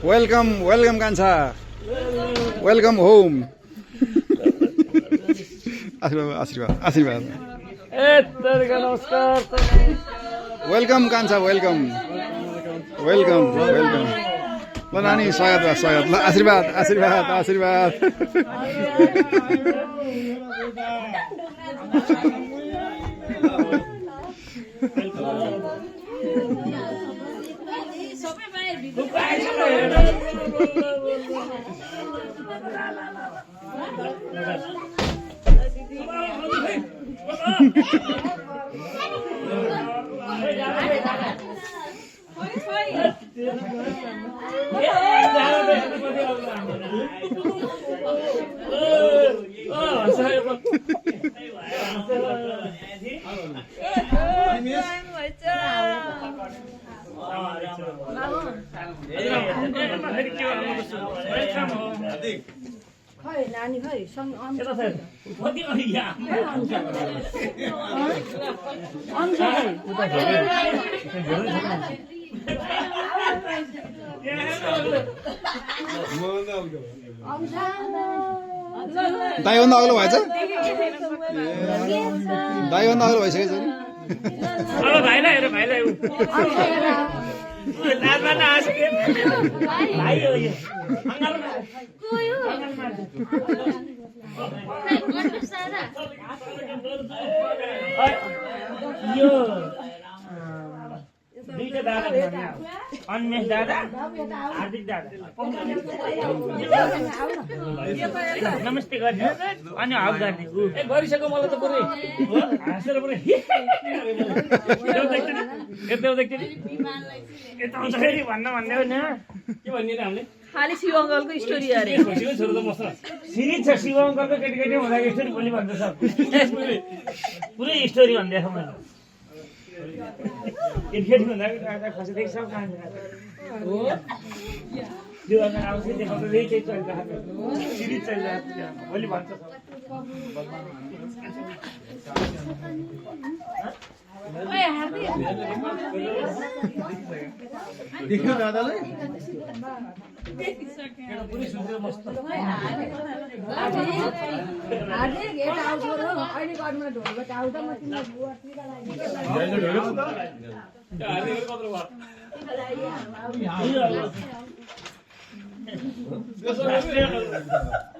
welcome welcome कान्छा welcome home आशीर्वाद आशीर्वाद नमस्कार वेलकम कान्छा वेलकम वेलकम वेलकम ल नानी स्वागत स्वागत ल आशीर्वाद आशीर्वाद आशीर्वाद खै नानी खै सँग दाइभन्दा अग्लो भएछ दाइभन्दा अग्लो भइसकेछ भाइलाई हेर भाइलाई भाइ हो यो दुईटा दादा अन्मेष दादा हार्दिक दादा नमस्ते गर्ने अनि हाउस गर्ने गरिसक्यो मलाई त पुरै हाँसेर पुरै यता यता आउँछ फेरि भन्न भन्ने होइन के भनिदिएर हामीले खाली शिव अङ्कलको स्टोरी अरे छोरो त मस्त सिरिज छ शिव अङ्कलको केटी हुँदा स्टोरी भोलि भन्दैछ पुरै स्टोरी भन्दैछ मैले केटी हुँदा खसेदेखि सब कहानी हो त्यो आउँछ देखाउँदा केही चलिरहेको सिरिज चलिरहेको भोलि भन्छ देख्यो दादालाई पुरै सुन्दर मस्त अहिले